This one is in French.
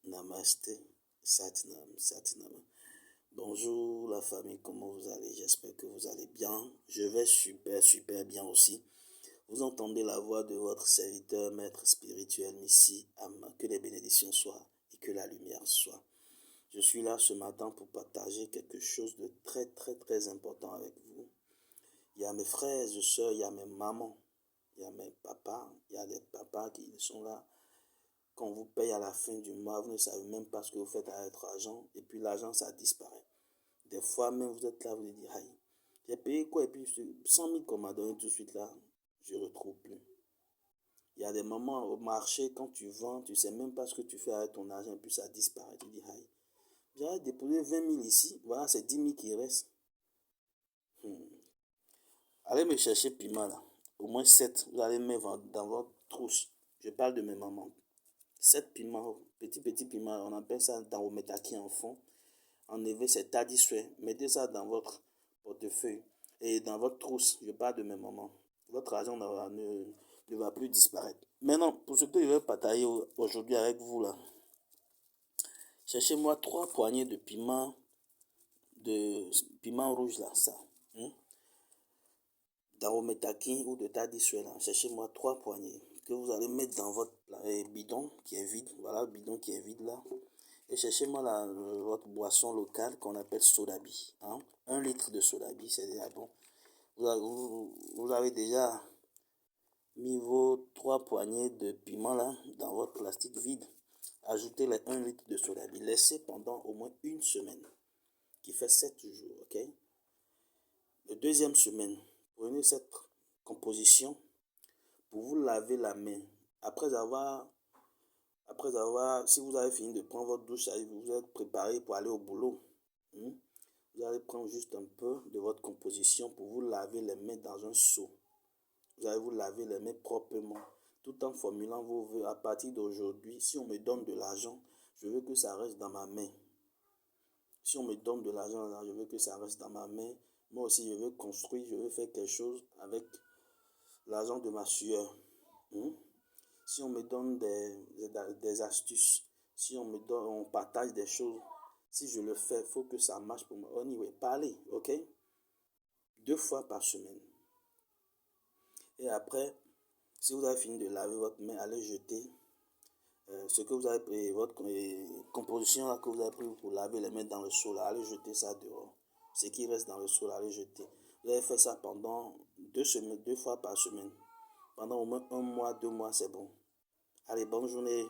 Namaste, Satnam, Satnam. Bonjour la famille, comment vous allez? J'espère que vous allez bien. Je vais super bien aussi. Vous entendez la voix de votre serviteur, maître spirituel, Messie Amma. Que les bénédictions soient et que la lumière soit. Je suis là ce matin pour partager quelque chose de très important avec vous. Il y a mes frères et sœurs, il y a mes mamans, il y a mes papas, il y a des papas qui sont là. Quand on vous paye à la fin du mois, vous ne savez même pas ce que vous faites avec votre argent, et puis l'argent, ça disparaît. Des fois, même vous êtes là, vous vous dites, aïe, j'ai payé quoi, et puis 100 000 qu'on m'a donné tout de suite là, je ne retrouve plus. Il y a des moments au marché, quand tu vends, tu ne sais même pas ce que tu fais avec ton argent, et puis ça disparaît. Tu dis, aïe, j'avais déposé 20 000 ici, voilà, c'est 10 000 qui restent. Allez me chercher piment là, au moins 7, vous allez mettre dans votre trousse. Je parle de mes mamans. 7 piments, petits piments, on appelle ça dans vos métaquis en fond. Enlevez c'est tadisoué, mettez ça dans votre portefeuille et dans votre trousse. Je parle de mes mamans. Votre argent ne va plus disparaître. Maintenant, pour ce que je vais partager aujourd'hui avec vous là, cherchez-moi 3 poignées de piment rouge là, ça. Dans vos métaquins ou de tadisoué là, cherchez-moi 3 poignées que vous allez mettre dans votre bidon qui est vide. Voilà, le bidon qui est vide là. Et cherchez-moi votre boisson locale qu'on appelle Sodabi. 1 litre de Sodabi, c'est déjà bon. Vous avez déjà mis vos 3 poignées de piment là dans votre plastique vide. Ajoutez les 1 litre de Sodabi. Laissez pendant au moins une semaine, qui fait 7 jours, ok? La deuxième semaine, prenez cette composition pour vous laver la main. Après avoir, si vous avez fini de prendre votre douche, vous êtes préparé pour aller au boulot. Vous allez prendre juste un peu de votre composition pour vous laver les mains dans un seau. Vous allez vous laver les mains proprement, tout en formulant vos vœux. À partir d'aujourd'hui, si on me donne de l'argent, je veux que ça reste dans ma main. Si on me donne de l'argent, je veux que ça reste dans ma main. Moi aussi, je veux construire, je veux faire quelque chose avec l'argent de ma sueur. Si on me donne des astuces, si on partage des choses, si je le fais, il faut que ça marche pour moi. Anyway, parlez, ok? 2 fois par semaine. Et après, si vous avez fini de laver votre main, allez jeter ce que vous avez pris, votre composition là, que vous avez pris pour laver les mains dans le seau, là, allez jeter ça dehors. Ce qui reste dans le seau, là, allez jeter. Vous allez faire ça pendant 2 semaines, 2 fois par semaine. Pendant au moins 1 mois, 2 mois, c'est bon. Allez, bonne journée.